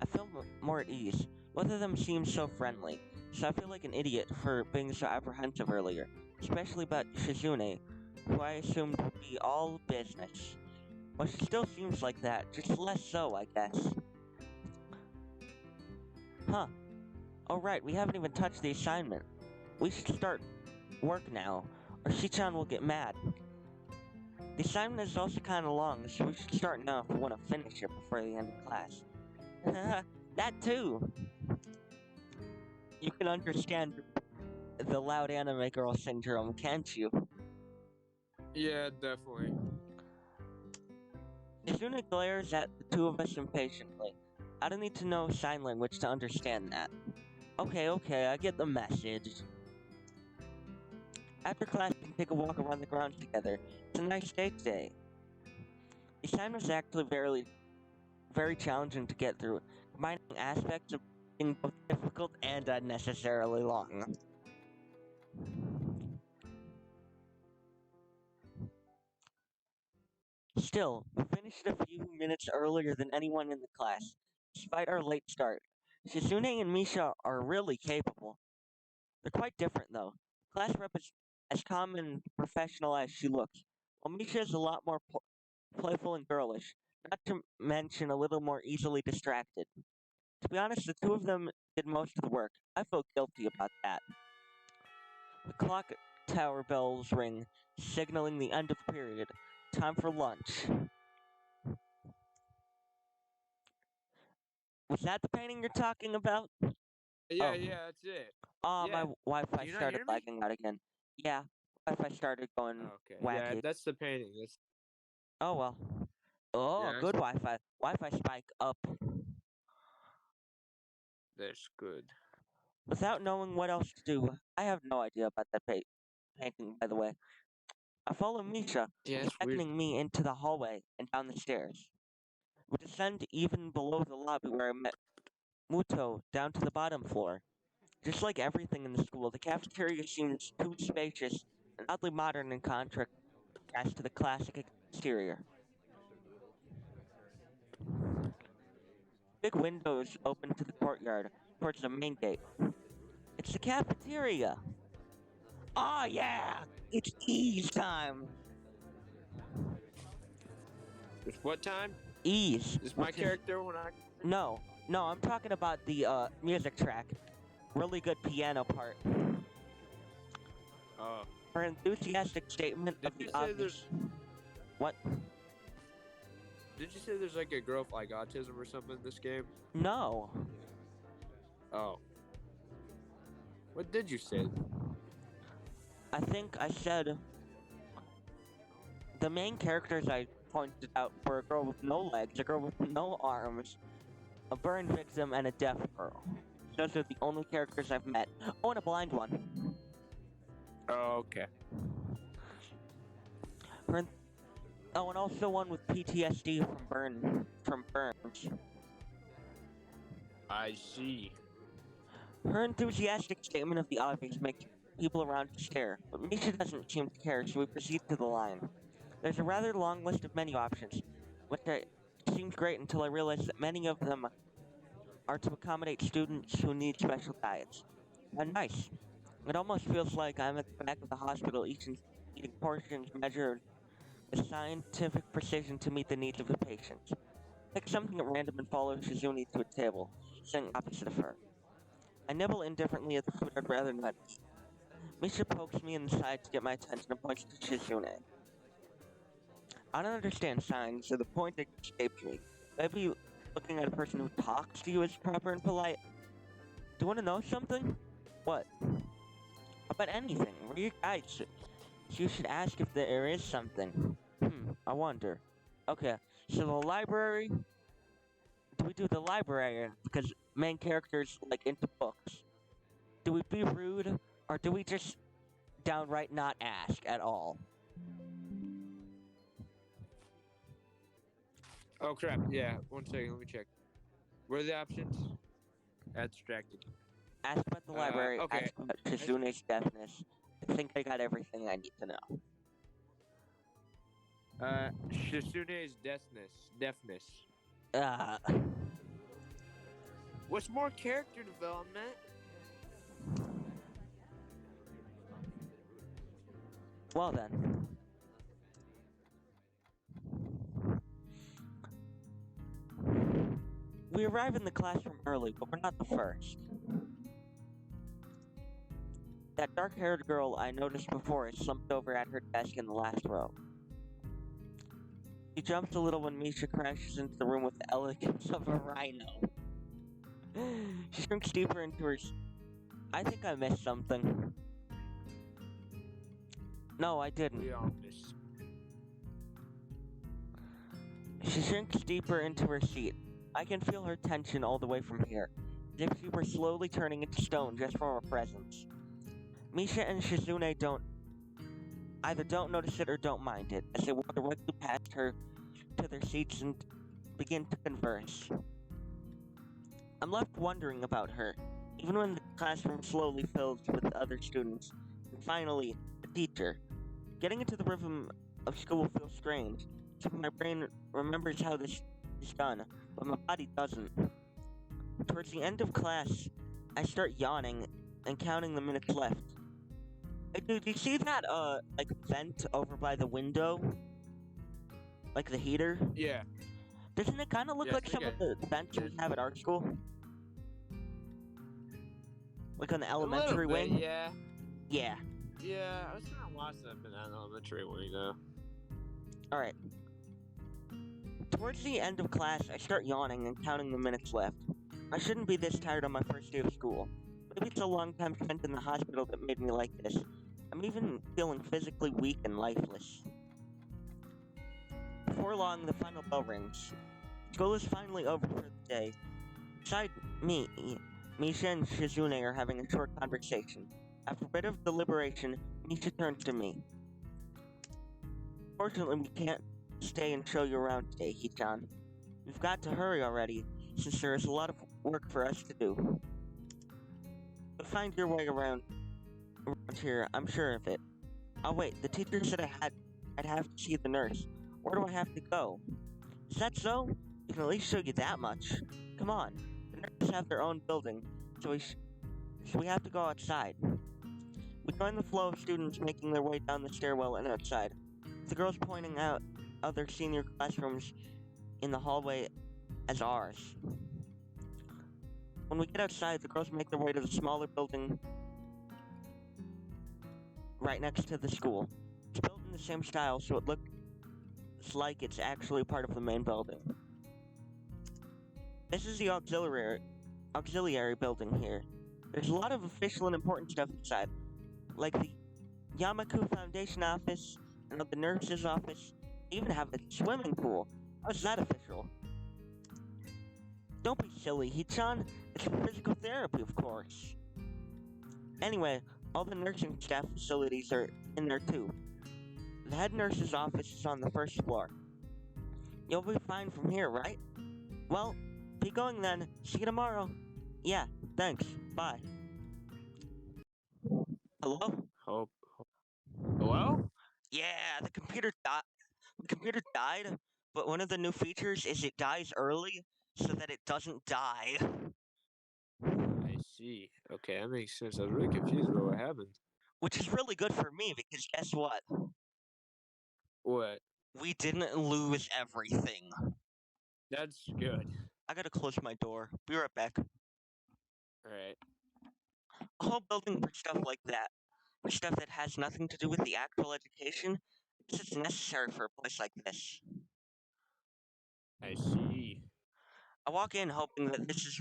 I feel more at ease. Both of them seem so friendly, so I feel like an idiot for being so apprehensive earlier, especially about Shizune, who I assumed would be all business. Well, she still seems like that, just less so, I guess. Huh. Oh right, we haven't even touched the assignment. We should start work now, or Shichan will get mad. The assignment is also kind of long, so we should start now if we want to finish it before the end of class. That too! You can understand the loud anime girl syndrome, can't you? Yeah, definitely. Izuna glares at the two of us impatiently. I don't need to know sign language to understand that. Okay, I get the message. After class, we can take a walk around the grounds together. It's a nice day today. The sign was actually very challenging to get through, combining aspects of being both difficult and unnecessarily long. Still, we finished a few minutes earlier than anyone in the class, despite our late start. Shizune and Misha are really capable. They're quite different, though. Class rep is as calm and professional as she looks, while Misha is a lot more playful and girlish, not to mention a little more easily distracted. To be honest, the two of them did most of the work. I feel guilty about that. The clock tower bells ring, signaling the end of the period. Time for lunch. Was that the painting you're talking about? Yeah, Oh. yeah, that's it. My Yeah. Do Wi-Fi you not started hear me? lagging out again. Yeah, Wi-Fi started going Okay. Yeah, wacky. that's the painting. That's Oh well. Oh, yeah, good Wi-Fi. Wi-Fi spike up. that's good. Without knowing what else to do, I have no idea about that painting, by the way. I follow Misha, Yeah, who's it's weird. beckoning me into the hallway and down the stairs. We descend even below the lobby where I met Muto down to the bottom floor. Just like everything in the school, the cafeteria seems too spacious and oddly modern in contrast to the classic exterior. Big windows open to the courtyard towards the main gate. It's the cafeteria. Oh yeah, it's ease time. It's what time? Ease, Is my which is character when I? no, I'm talking about the music track. Really good piano part. Oh, Her enthusiastic statement did of you the say there's? obvious. What? Did you say there's like a girl with like autism or something in this game? No. Oh, what did you say? I think I said the main characters I pointed out were a girl with no legs, a girl with no arms, a burn victim, and a deaf girl. Those are the only characters I've met. Oh, and a blind one. Oh, okay. Her, oh, and also one with PTSD from burns. I see. Her enthusiastic statement of the obvious makes people around stare, but Misha doesn't seem to care, so we proceed to the line. There's a rather long list of menu options, which seems great until I realize that many of them are to accommodate students who need special diets. And nice. It almost feels like I'm at the back of the hospital eating portions measured with scientific precision to meet the needs of the patients. Pick something at random and follow Shizune to a table, sitting opposite of her. I nibble indifferently at the food I'd rather not eat. Misha pokes me in the side to get my attention and points to Shizune. I don't understand signs, so the point escapes me. Maybe looking at a person who talks to you is proper and polite. Do you want to know something? What? About anything. We're your guides. So you should ask if there is something. I wonder. Okay, so the library. Do we do the library because main characters like into books? Do we be rude or do we just downright not ask at all? Oh crap. Yeah. One second. Let me check. What are the options? Abstracted. Ask about the library. Okay. Ask about Shizune's deafness. I think I got everything I need to know. Shisune's deafness. Uh, What's more character development? well then. We arrive in the classroom early, but we're not the first. That dark-haired girl I noticed before is slumped over at her desk in the last row. She jumps a little when Misha crashes into the room with the elegance of a rhino. She shrinks deeper into her... I think I missed something. No, I didn't. We all missed. She shrinks deeper into her seat. I can feel her tension all the way from here, as if she were slowly turning into stone just from her presence. Misha and Shizune either don't notice it or don't mind it, as they walk directly past her to their seats and begin to converse. I'm left wondering about her, even when the classroom slowly fills with other students, and finally, the teacher. Getting into the rhythm of school feels strange, so my brain remembers how this is done, but my body doesn't. Towards the end of class, I start yawning and counting the minutes left. Hey, dude, do you see that, like, vent over by the window? Like the heater? Yeah. Doesn't it kind of look Yes, like some of the vents we have at our school? Like on the elementary a little bit, wing? Yeah. Yeah. Yeah, I was trying to watch them in that elementary wing, though. Alright. Towards the end of class, I start yawning and counting the minutes left. I shouldn't be this tired on my first day of school. Maybe it's a long time spent in the hospital that made me like this. I'm even feeling physically weak and lifeless. Before long, the final bell rings. School is finally over for the day. Beside me, Misha and Shizune are having a short conversation. After a bit of deliberation, Misha turns to me. Fortunately, we can't stay and show you around today, Hichan. We've got to hurry already, since there is a lot of work for us to do. You'll find your way around here, I'm sure of it. Oh wait, the teacher said I'd have to see the nurse. Where do I have to go? Is that so? We can at least show you that much. Come on. The nurses have their own building, so we have to go outside. We join the flow of students making their way down the stairwell and outside. The girls pointing out other senior classrooms in the hallway as ours. When we get outside, the girls make their way to the smaller building right next to the school. It's built in the same style, so it looks like it's actually part of the main building. This is the auxiliary building here. There's a lot of official and important stuff inside, like the Yamaku Foundation office and the nurse's office. They even have a swimming pool. How's that official? Don't be silly, Hichan. It's for physical therapy, of course. Anyway, all the nursing staff facilities are in there too. The head nurse's office is on the first floor. You'll be fine from here, right? Well, be going then. See you tomorrow. Yeah, thanks. Bye. Hello? Hello? Yeah, the computer died, but one of the new features is it dies early so that it doesn't die. I see. Okay, that makes sense. I was really confused about what happened. Which is really good for me because guess what? What? We didn't lose everything. That's good. I gotta close my door. Be right back. Alright. A whole building for stuff like that. For stuff that has nothing to do with the actual education. It's necessary for a place like this. I see. I walk in hoping that this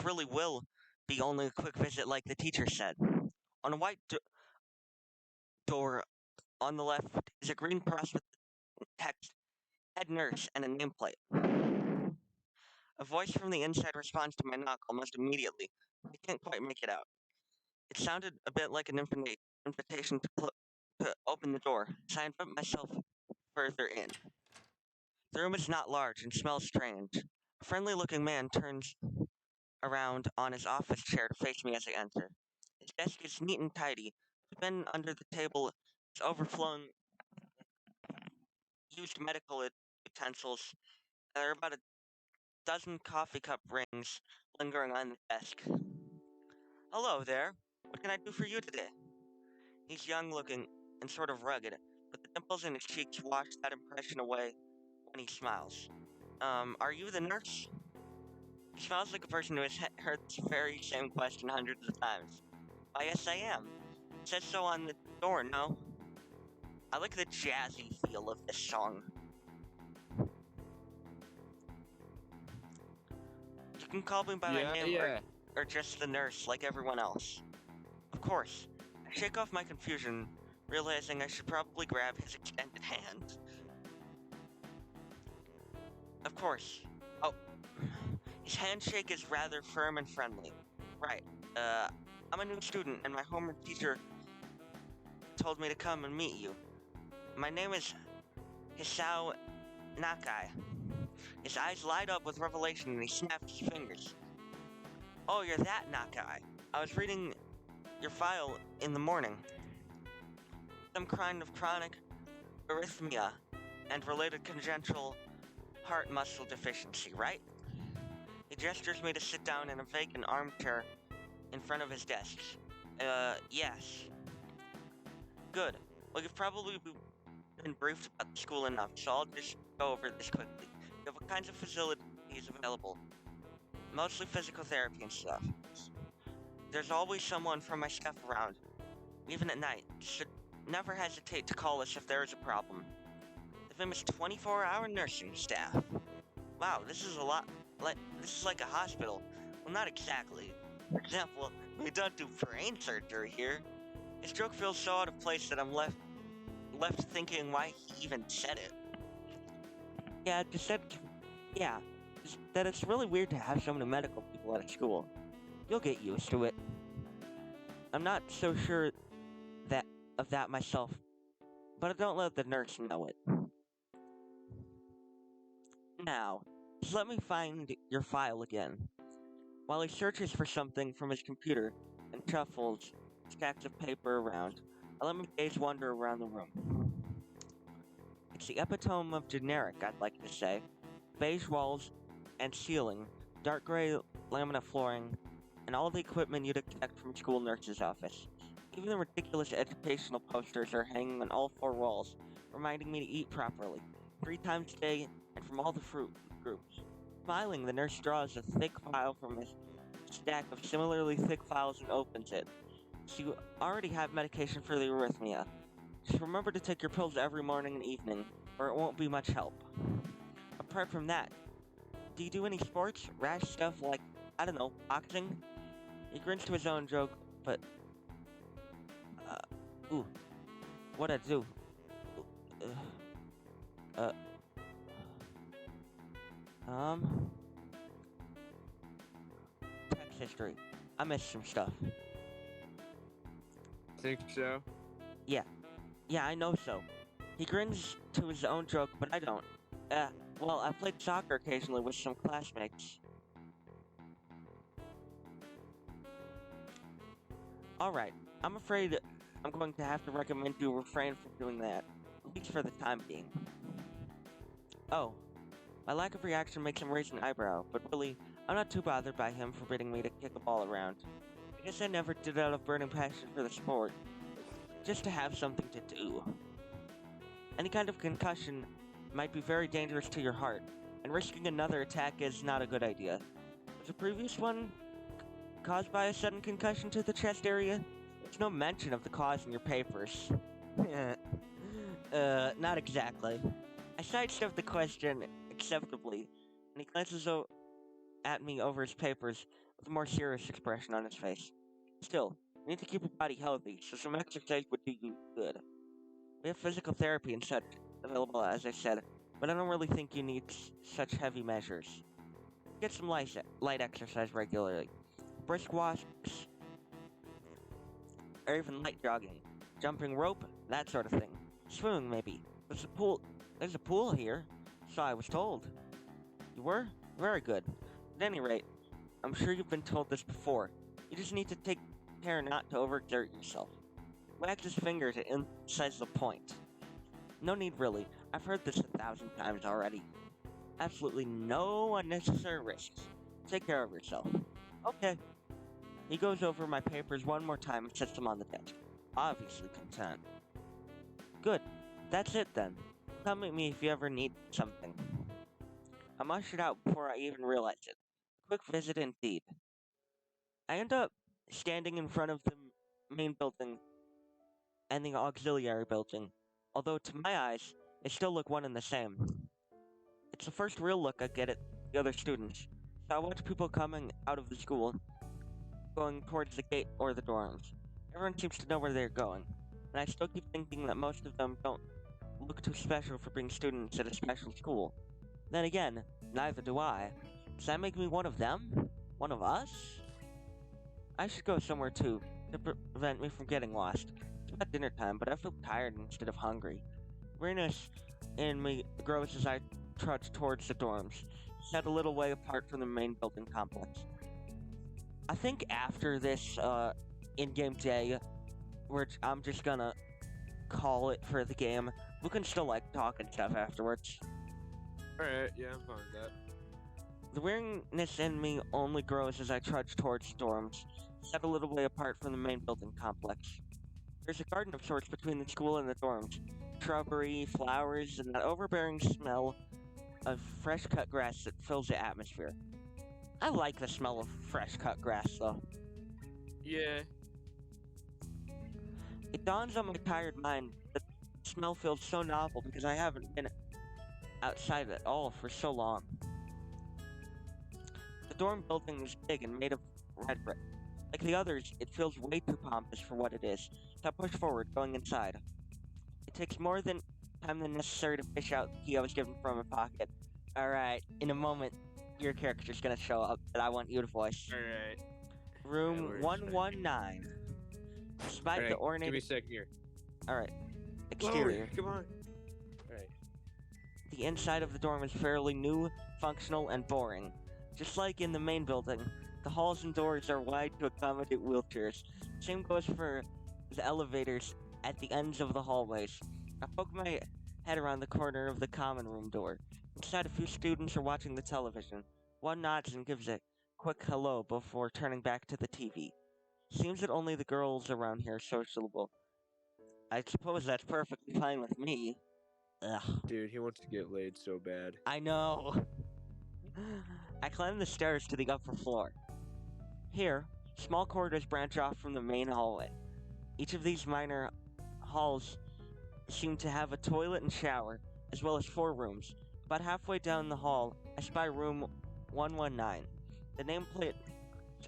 really will be only a quick visit like the teacher said. On a white door on the left is a green cross with the text head nurse and a nameplate. A voice from the inside responds to my knock almost immediately. I can't quite make it out. It sounded a bit like an invitation to open the door, so I invite myself further in. The room is not large and smells strange. A friendly-looking man turns around on his office chair to face me as I enter. His desk is neat and tidy. The bin under the table is overflowing used medical utensils. There are about a dozen coffee cup rings lingering on the desk. Hello there. What can I do for you today? He's young looking and sort of rugged, but the dimples in his cheeks wash that impression away when he smiles. Are you the nurse? He smells like a person who has heard this very same question hundreds of times. Why, yes, I am. It says so on the door, no? I like the jazzy feel of this song. You can call me by my name or just the nurse, like everyone else. Of course. I shake off my confusion, realizing I should probably grab his extended hand. Of course. Oh, his handshake is rather firm and friendly. Right. I'm a new student, and my homeroom teacher told me to come and meet you. My name is Hisao Nakai. His eyes light up with revelation and he snaps his fingers. Oh, you're that Nakai. I was reading your file in the morning. Some kind of chronic arrhythmia and related congenital heart muscle deficiency, right? He gestures me to sit down in a vacant armchair in front of his desk. Yes. Good. Well, you've probably been briefed about the school enough, so I'll just go over this quickly. You have what kinds of facilities available? Mostly physical therapy and stuff. There's always someone from my staff around, even at night. Should never hesitate to call us if there is a problem. The famous 24-hour nursing staff. Wow, this is a lot. This is like a hospital. Well, not exactly. For example, we don't do brain surgery here. His joke feels so out of place that I'm left thinking why he even said it. Yeah, just said. Yeah, just that it's really weird to have so many medical people at a school. You'll get used to it. I'm not so sure of that myself, but I don't let the nurse know it. Now, just let me find your file again. While he searches for something from his computer and shuffles stacks of paper around, I let my gaze wander around the room. It's the epitome of generic, I'd like to say. Beige walls and ceiling, dark gray laminate flooring, and all the equipment you'd expect from a school nurse's office. Even the ridiculous educational posters are hanging on all four walls, reminding me to eat properly, 3 times a day, and from all the fruit groups. Smiling, the nurse draws a thick file from his stack of similarly thick files and opens it. So you already have medication for the arrhythmia. Just remember to take your pills every morning and evening, or it won't be much help. Apart from that, do you do any sports? Rash stuff like, I don't know, boxing? He grins to his own joke, but... what'd I do? Text history. I missed some stuff. Think so? Yeah, I know so. He grins to his own joke, but I don't. Well, I played soccer occasionally with some classmates. Alright, I'm afraid I'm going to have to recommend you refrain from doing that, at least for the time being. Oh, my lack of reaction makes him raise an eyebrow, but really, I'm not too bothered by him forbidding me to kick a ball around. I guess I never did out of burning passion for the sport, just to have something to do. Any kind of concussion might be very dangerous to your heart, and risking another attack is not a good idea. Was the previous one caused by a sudden concussion to the chest area? There's no mention of the cause in your papers. Not exactly. I sidestepped the question acceptably, and he glances at me over his papers with a more serious expression on his face. Still, you need to keep your body healthy, so some exercise would do you good. We have physical therapy and such available, as I said, but I don't really think you need such heavy measures. Get some light exercise regularly. Brisk walks, or even light jogging. Jumping rope, that sort of thing. Swimming, maybe. There's a pool here, so I was told. You were? Very good. At any rate, I'm sure you've been told this before. You just need to take care not to overexert yourself. Wax his fingers and emphasize the point. No need, really. I've heard this 1,000 times already. Absolutely no unnecessary risks. Take care of yourself. Okay. He goes over my papers one more time and sets them on the desk. Obviously content. Good. That's it then. Come at me if you ever need something. I'm ushered out before I even realize it. A quick visit indeed. I end up standing in front of the main building and the auxiliary building, although to my eyes, they still look one and the same. It's the first real look I get at the other students, so I watch people coming out of the school, going towards the gate or the dorms. Everyone seems to know where they're going, and I still keep thinking that most of them don't look too special for being students at a special school. Then again, neither do I. Does that make me one of them? One of us? I should go somewhere too, to prevent me from getting lost. It's about dinner time, but I feel tired instead of hungry. Weariness in me grows as I trudge towards the dorms, set a little way apart from the main building complex. I think after this in-game day, I'm just gonna call it for the game. We can still talk and stuff afterwards. Alright, yeah, I'm fine with that. The weariness in me only grows as I trudge towards the dorms, set a little way apart from the main building complex. There's a garden of sorts between the school and the dorms. Shrubbery, flowers, and that overbearing smell of fresh cut grass that fills the atmosphere. I like the smell of fresh cut grass, though. Yeah. It dawns on my tired mind that the smell feels so novel because I haven't been outside at all for so long. The dorm building is big and made of red brick. Like the others, it feels way too pompous for what it is, so I push forward, going inside. It takes more time than necessary to fish out the key I was given from my pocket. Alright, in a moment, your character's gonna show up that I want you to voice. Alright. Room 119. Despite the ornate... Give me a second here. Alright. Exterior. Come on. Alright. The inside of the dorm is fairly new, functional, and boring. Just like in the main building, the halls and doors are wide to accommodate wheelchairs. Same goes for the elevators at the ends of the hallways. I poke my head around the corner of the common room door. Inside, a few students are watching the television. One nods and gives a quick hello before turning back to the TV. Seems that only the girls around here are sociable. I suppose that's perfectly fine with me. Ugh. Dude, he wants to get laid so bad. I know. I climb the stairs to the upper floor. Here, small corridors branch off from the main hallway. Each of these minor halls seem to have a toilet and shower, as well as 4 rooms. About halfway down the hall, I spy room 119. The nameplate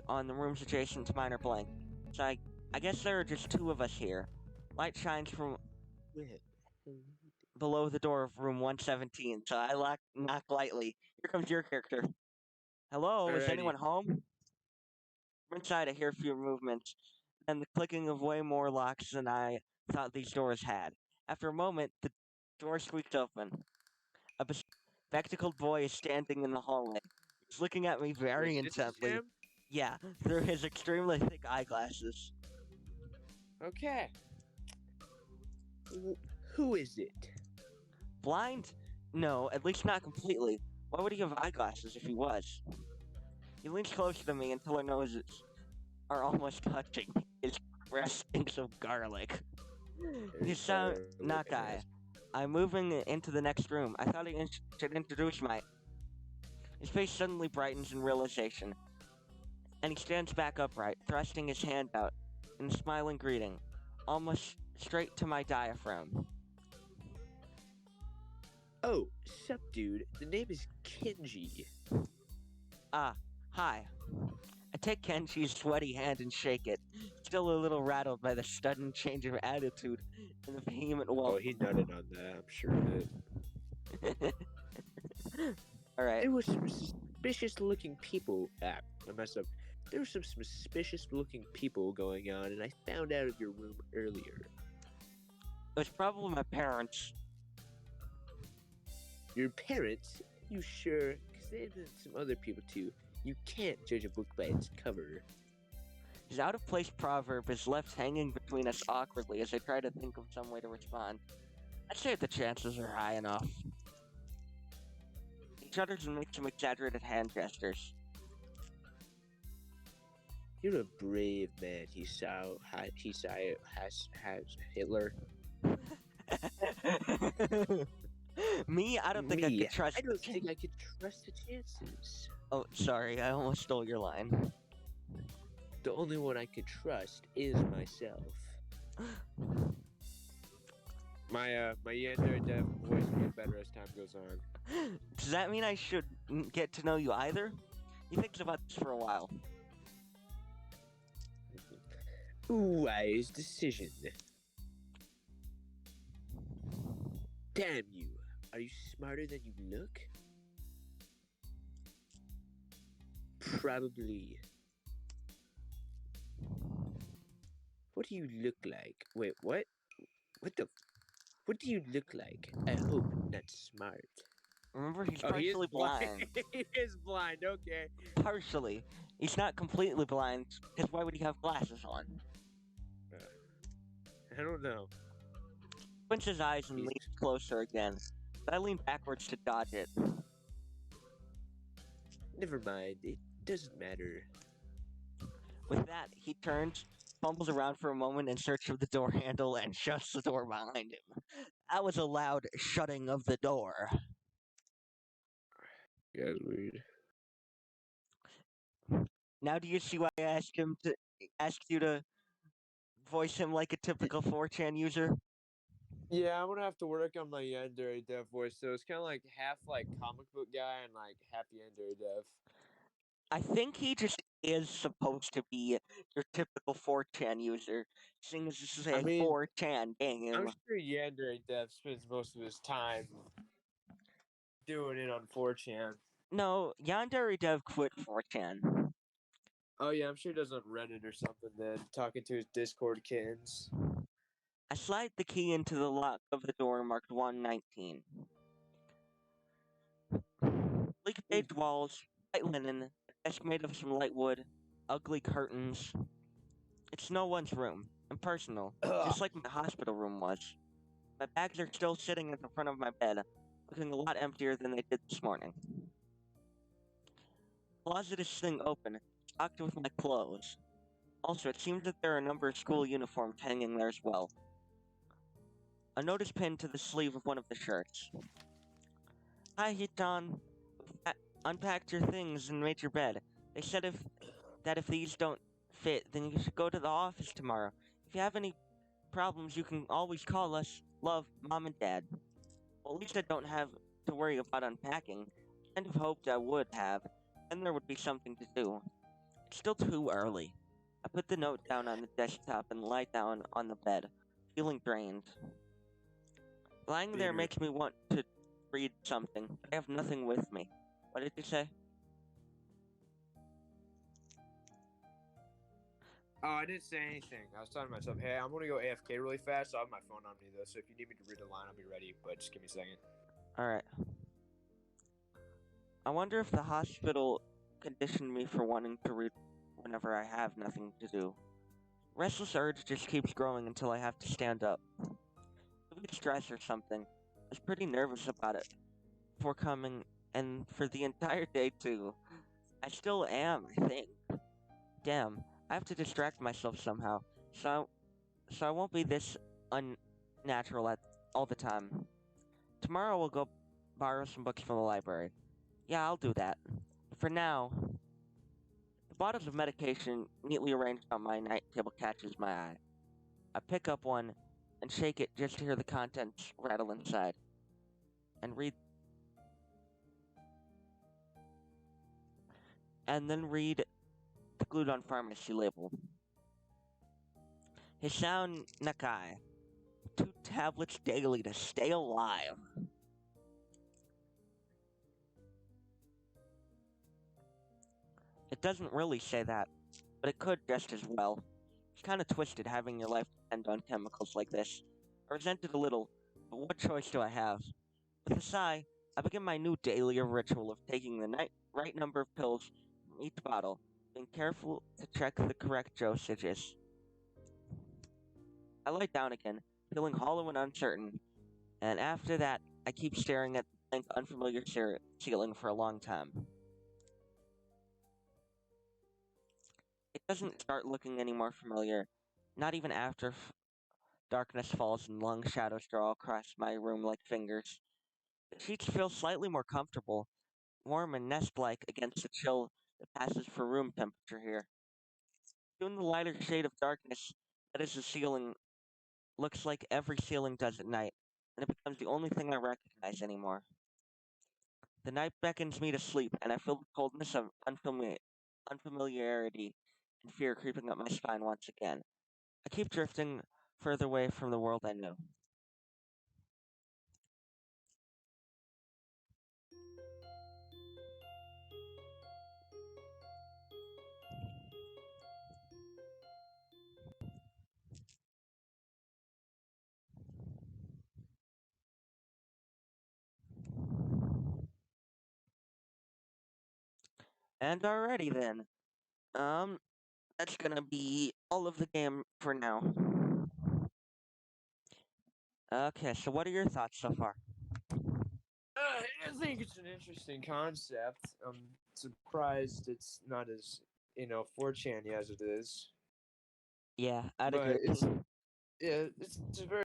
on the rooms adjacent to mine are blank, so I guess there are just 2 of us here. Light shines from below the door of room 117, so I knock lightly. Here comes your character. Hello, is anyone home? From inside, I hear a few movements, and the clicking of way more locks than I thought these doors had. After a moment, the door squeaks open. A spectacled boy is standing in the hallway. He's looking at me very intently. Him? Yeah, through his extremely thick eyeglasses. Okay. Who is it? Blind? No, at least not completely. Why would he have eyeglasses if he was? He leans closer to me until our noses are almost touching. His breath stinks of garlic. You sound not guy. I'm moving into the next room. I thought he should introduce my... His face suddenly brightens in realization, and he stands back upright, thrusting his hand out in a smiling greeting, almost straight to my diaphragm. Oh, sup, dude. The name is Kenji. Ah, hi. I take Kenji's sweaty hand and shake it, still a little rattled by the sudden change of attitude and the vehement welcome. Oh, he nutted on that, I'm sure of it. Alright. There were some suspicious-looking people... I messed up. There were some suspicious-looking people going on, and I found out of your room earlier. It was probably my parents. Your parents? You sure? Because they've been some other people, too. You can't judge a book by its cover. His out-of-place proverb is left hanging between us awkwardly as I try to think of some way to respond. I'd say the chances are high enough. He shudders and makes some exaggerated hand gestures. You're a brave man, has Hitler. Me? I don't think I could trust... I don't think I could trust the chances. Oh, sorry, I almost stole your line. The only one I could trust is myself. My yandere dev voice will get better as time goes on. Does that mean I should get to know you either? He thinks about this for a while. Wise decision. Damn you. Are you smarter than you look? Probably. What do you look like? Wait, what? What do you look like? I hope not smart. Remember, he's Oh, he is partially blind. he is blind, okay. Partially. He's not completely blind, because why would he have glasses on? I don't know. Squints his eyes and He's- leans closer again. But I lean backwards to dodge it. Never mind, it doesn't matter. With that, he turns, fumbles around for a moment in search of the door handle, and shuts the door behind him. That was a loud shutting of the door. Yeah, it's weird. Now do you see why I asked you to voice him like a typical 4chan user? Yeah, I'm gonna have to work on my yandere dev voice, so it's kind of like half like comic book guy and like half yandere dev. I think he just is supposed to be your typical 4chan user, seeing as this is I a mean, 4chan game. I'm sure yandere dev spends most of his time doing it on 4chan. No, Yandere Dev quit 4chan. Oh yeah, I'm sure he does on Reddit or something then, talking to his Discord kittens. I slide the key into the lock of the door marked 119. Bleak beige walls, white linen, a desk made of some light wood, ugly curtains. It's no one's room, impersonal, just like my hospital room was. My bags are still sitting at the front of my bed, looking a lot emptier than they did this morning. The closet is sitting open, stocked with my clothes. Also, it seems that there are a number of school uniforms hanging there as well. A note is pinned to the sleeve of one of the shirts. Hi, Hitan. Unpacked your things and made your bed. They said if these don't fit, then you should go to the office tomorrow. If you have any problems, you can always call us. Love, Mom and Dad. Well, at least I don't have to worry about unpacking. I kind of hoped I would have. Then there would be something to do. It's still too early. I put the note down on the desktop and lie down on the bed, feeling drained. Lying there makes me want to read something, but I have nothing with me. What did you say? Oh, I didn't say anything. I was telling myself, hey, I'm gonna go AFK really fast. So I have my phone on me though, so if you need me to read a line, I'll be ready. But just give me a second. Alright. I wonder if the hospital conditioned me for wanting to read whenever I have nothing to do. Restless urge just keeps growing until I have to stand up. Maybe stress or something. I was pretty nervous about it before coming, and for the entire day too. I still am, I think. Damn, I have to distract myself somehow, so I won't be this unnatural all the time. Tomorrow we'll go borrow some books from the library. Yeah, I'll do that. For now, the bottles of medication neatly arranged on my night table catches my eye. I pick up one and shake it just to hear the contents rattle inside. And then read the glued on pharmacy label. Hisan Nakai. 2 tablets daily to stay alive. It doesn't really say that, but it could just as well. It's kind of twisted having your life depend on chemicals like this. I resent it a little, but what choice do I have? With a sigh, I begin my new daily ritual of taking the right number of pills from each bottle, being careful to check the correct dosages. I lie down again, feeling hollow and uncertain, and after that, I keep staring at the blank, unfamiliar ceiling for a long time. It doesn't start looking any more familiar, not even after darkness falls and long shadows draw across my room like fingers. The sheets feel slightly more comfortable, warm and nest-like against the chill that passes for room temperature here. Soon the lighter shade of darkness that is the ceiling looks like every ceiling does at night, and it becomes the only thing I recognize anymore. The night beckons me to sleep, and I feel the coldness of unfamiliarity and fear creeping up my spine once again. I keep drifting further away from the world I knew. And alrighty then. Um, that's gonna be all of the game for now. Okay, so what are your thoughts so far? I think it's an interesting concept. I'm surprised it's not as 4chan as it is, Yeah, I'd but agree. it's a very